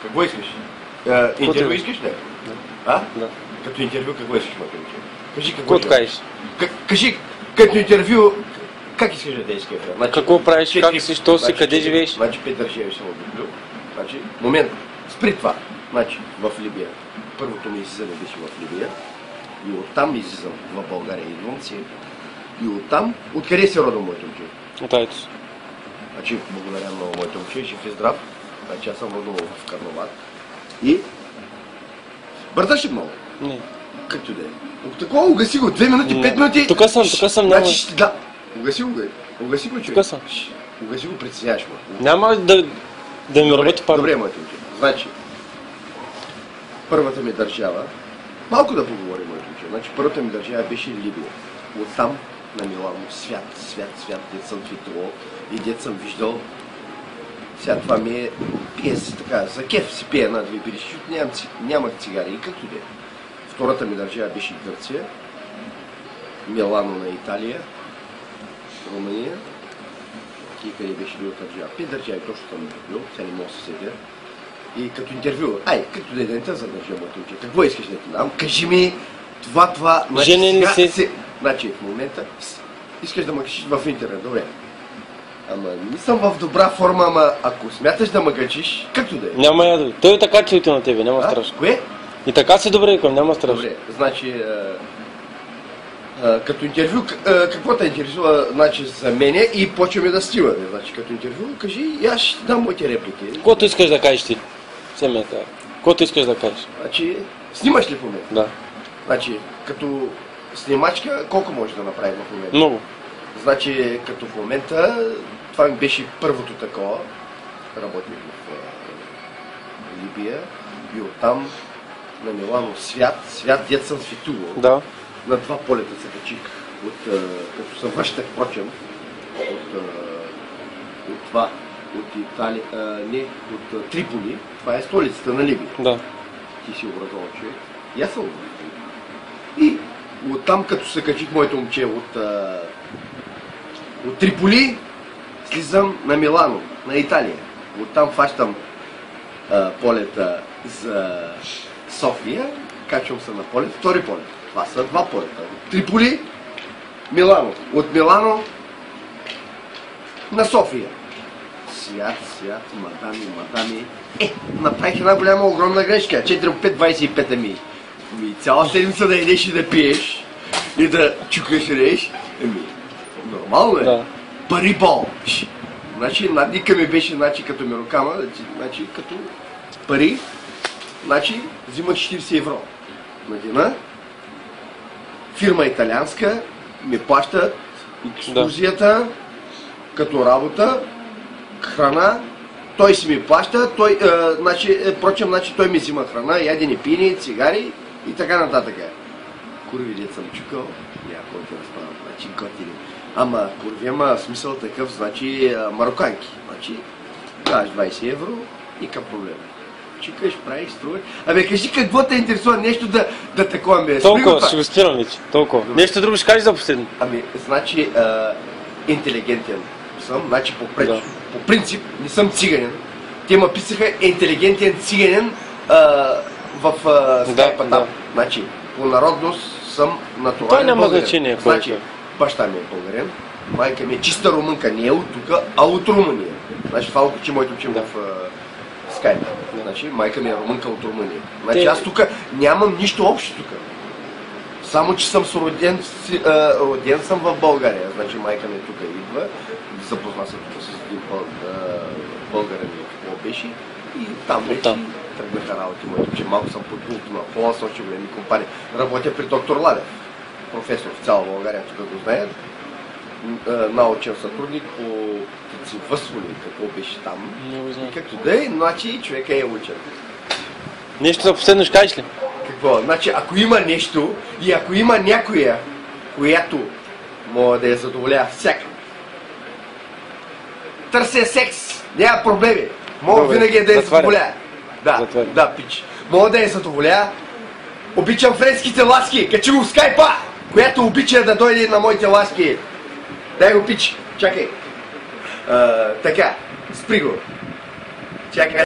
Какво искаш? Интервю искаш ли? А? Да. Като интервю какво искаш, моето момче? Кажи какво Какво кажеш? Кажи, като интервю, как искаш да действаш? Значи, Какво правиш, как си, що си, къде живееш? Значи Петър Шевич съм обикнал. Значи, момент, спри това. Значи, в Либия. Първото ми излизане беше в Либия. И оттам излизам в България. Идвам си. И оттам, откъде се родом моето момче? От Айтос. Значи, благодаря много моето момче, жив и здрав. Значи, аз съм родом в Карнобат. И бързаш ли много? Не. Както да е. Такова угаси го, 2 минути, 5 минути. Тук съм, няма. Значи, да. Угаси го, угаси го, човек. Тук съм. Угаси го, притесняваш ме. Няма да ми работи пак. Добре, моето момче. Значи, първата ми държава, малко да поговорим, моето момче. Значи, първата ми държава беше Либия. Оттам на Милано, свят, дет съм твитувал и дет съм виждал. Сега това ми е, пие си така, за кеф си пие една-две бириши, защото нямах цигари и както де. Втората ми държава беше Гърция, Милано на Италия, Румъния и къде беше бил държава. 5 държави точно съм бил, сега не мога да се седя. И като интервю, както да не те задържа моето момче, какво искаш да ти дам? Кажи ми това, Женен ли си? Значи в момента искаш да ме качиш в интернет, добре. Ама не съм в добра форма, ама ако смяташ да ме качиш, както да е. Няма ядо. Той е така че на тебе, няма страшно. Кое? И така си добре, към няма страшно. Добре, значи, като интервю, какво те интересува, значи, за мене и почваме да стива. Значи, като интервю, кажи и аз ще дам моите реплики. Каквото искаш да кажеш ти? Каквото искаш да кажеш? Значи, снимаш ли в момента? Да. Значи, като снимачка, колко можеш да направим в момента? Много. Значи, като в момента, това ми беше първото такова. Работих в Либия и оттам на Милано свят, дет съм светувал. Да. На 2 полета се качих, като се връщах, впрочем, от Италия, от Триполи, това е столицата на Либия. Да. Ти си образован човек. И аз съм образован. И оттам, като се качих моето момче от Триполи, слизам на Милано, на Италия. Оттам фащам полета за София, качвам се на полет, втори полет. Това са 2 полета. Триполи, Милано. От Милано на София. Свят, мадами. Направих една голяма, огромна грешка. 4-5-25 ми. Цяла седмица да едеш и да пиеш и да чукаш реш. Нормално е. Да. Пари бол. Значи, надника ми беше, като ми рукама, значи, като пари, значи, взима 40 евро на дена. Фирма италианска ми плащат екскурзията, като работа, храна, той си ми плаща, значи той ми взима храна, ядени, пини, цигари и така нататък. Курви дет съм чукал, някой те разпадат, значи готини. Ама курви, ама смисъл такъв, значи мароканки. Значи, даваш 20 евро, никакъв проблем. Чикаш, правиш, струваш. Абе, кажи какво те интересува нещо да такова ме. Толкова, ще го спирам вече. Толкова. Нещо друго ще кажеш за последно. Ами, значи, интелигентен съм, значи по принцип не съм циганен. Те ме писаха интелигентен циганен в скайпа там. Значи, по народност съм натурален българин. Това няма българин. значение. Значи, баща ми е българин, майка ми е чиста румънка, не е от тук, а от Румъния. Значи, това учи моето учим в скайпа. Значи, майка ми е румънка от Румъния. Значи, аз тук нямам нищо общо тук. Само, че съм роден съм в България. Значи, майка ми тук идва, запозна се тук с един българин, какво беше, и там вече тръгнаха работи моите, че малко съм подбулто на пола, сочи големи компании. Работя при доктор Ладев, професор в цяла България, тук го знаят. Научен сътрудник по птицевъдство ли, какво беше там. И както да е, значи човека е учен. Нещо за последно ще кажеш ли? Какво? Значи, ако има нещо и ако има някоя, която мога да я задоволя всяка, търся секс, няма проблеми. Мога винаги да я задоволя. Да, пич. Мога да я задоволя. Обичам френските ласки, качи го в скайпа, която обича да дойде на моите ласки. Дай го, пич, чакай. Така, спри го. Чакай.